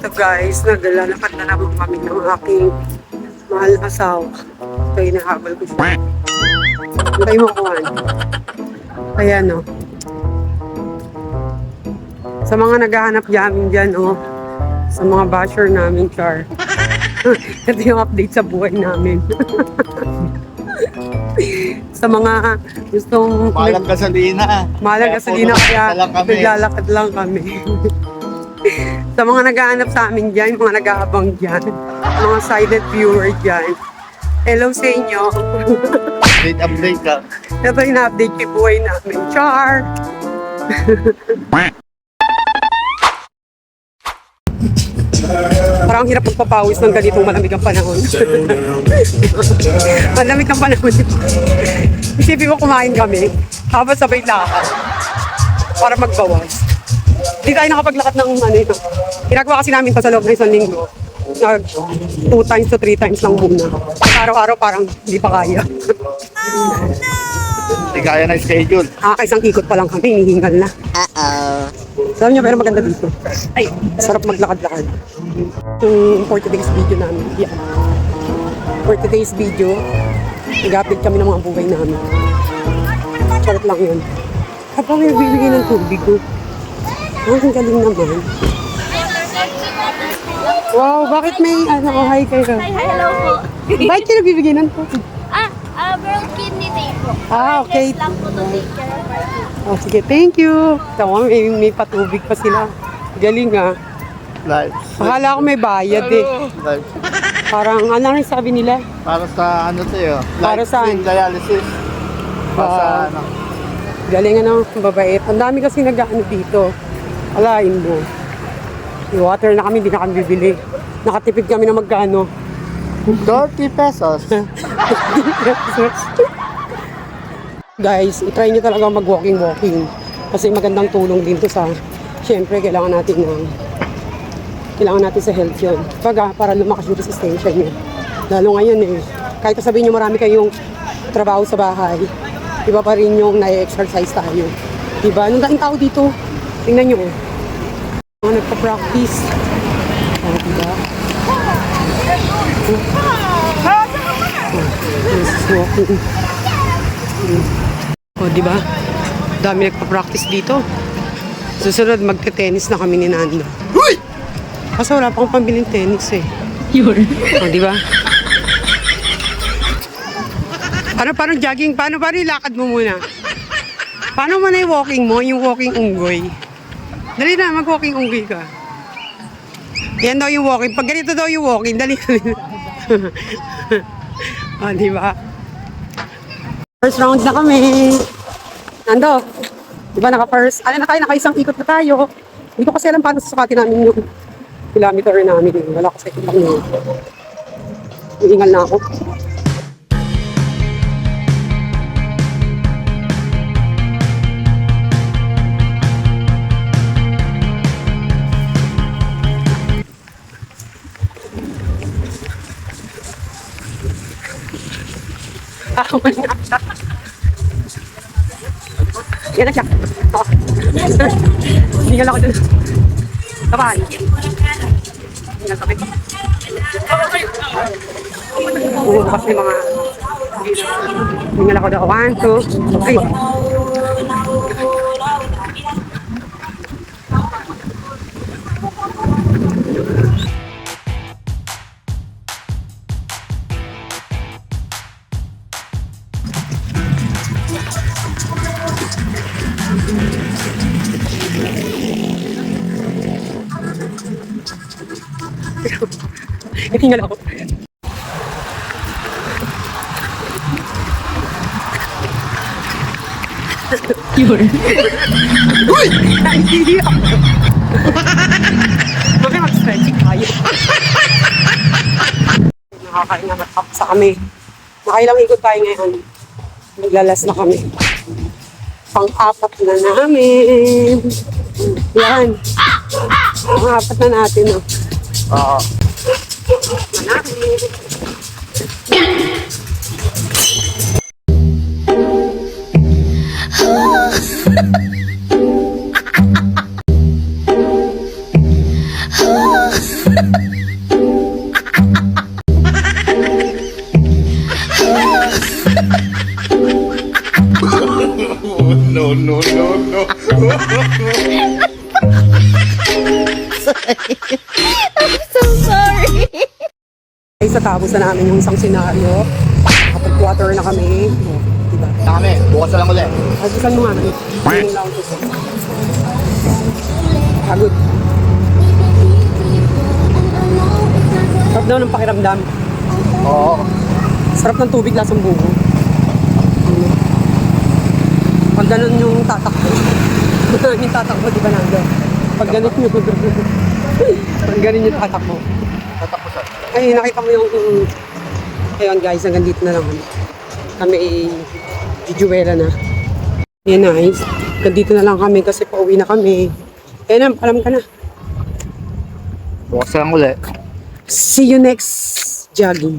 So guys, naglalakad na naman kami ng aking mahal na asawa. Ito yung nahabol ko siya. Antay mo kuhan. Ayan o. Sa mga naghahanap namin dyan o. Sa mga basher namin, Char. Ito yung update sa buhay namin. Sa mga gustong Malang gasolina. Malang gasolina kaya naglalakad lang kami. Sa mga naghahanap sa amin dyan, mga nag-aabang dyan, mga silent viewer dyan. Hello sa inyo. Update ka. Ito yung update yung buhay namin. Char! Parang hirap magpapawis ng ganitong malamig ang panahon. Malamig ang panahon. Isipin mo kumain kami, habang sabay lakad para magbawas. Hindi tayo nakapaglakad ng ano ito. Ginagawa kasi namin ito sa loob ng isang linggo. 2 times to 3 times lang muna. Araw-araw parang hindi pa kaya. Hindi kaya na schedule. Isang ikot pa lang kami, hinihingal na. Sabi niyo, pero maganda dito. Ay, sarap maglakad-lakad. For today's video namin. Yeah. For today's video, nag-update kami ng mga buhay namin. Charot lang yun. Habang may bibigay ng tubig ko. Ang galing naman. Wow, bakit may hi kayo? Hi, hello po. Bakit kayo nagbibigay ng tubig? World Kidney Day po. Okay. Just lang po to take care of our kids. Oh, sige, thank you. Tama, may patubig pa sila. Galing ah. Live. Akala ko may bayad eh. Live. Parang ano rin sabi nila? Para sa ano tayo? Para Live saan? stream dialysis. Para sa ano? Galing ano, mabait. Ang dami kasi nag-ano dito. Alain mo. Yung water na kami, hindi na kami bibili. Nakatipid kami na magkano. 30 pesos. Guys, itry nyo talaga mag-walking. Kasi magandang tulong din to sa, syempre, kailangan natin sa health yun. Para lumakas yung resistensya nyo. Lalo ngayon eh. Kahit sabihin nyo marami kayong trabaho sa bahay, iba pa rin yung na-exercise tayo. Diba? Anong daing tao dito? Tingnan nyo. Mga nagpa-practice. Diba? This is walking. O, diba? Dami nagpa-practice dito. Susunod, magte-tennis na kami ni Nando. Uy! Kasi wala pang pambiling tennis eh. Yun. O, diba? Paano jogging? Paano ilakad mo muna? Paano mo na yung walking mo? Yung walking unggoy. Dali na, mag-walking unggoy ka. Yan daw yung walking. Pag ganito daw yung walking, dali na. O, diba? First round na kami. Nando, diba naka-first? Naka-isang ikot na tayo. Hindi ko kasi alam paano susukatin namin yung kilometer namin. Wala kasi kitang yun. Hihingal na ako. Wala na siya. Yan na siya. Hingal ako dun. Kabay. Hingal kami. Bukas may mga hingal ako daw. 1, 2, 3. Hingal ako. Yun. Uy! Hindi ako. Bakit mag-stretching tayo? Nakakain na matapos sa kami. Nakailang ikot tayo ngayon. Maglalas na kami. Pang-apat na namin. Yan. Pang-apat na natin. Oo. Oh No, no, no, no. So sorry. Ay, sa tapos na namin yung isang senaryo. Kapag quarter na kami. Diba? Kami, bukas na lang ulit. Ay, saan mo nga? Yung lang ko. Pagod. Sarap daw ng pakiramdam. Oo. Sarap ng tubig, lasang buko. Pag ganun yung tatakbo. Yung tatakbo, di ba nando? Pag ganun yung... Pag ganun yung tatakbo. Tatapusan. Ay, nakita mo yung... Ayun guys, hanggang dito na lang. Kami jujuwela na. Yan guys. Hanggang dito na lang kami kasi pauwi na kami. Ayun na, alam ka na. Bukas na lang ulit. See you next jogging.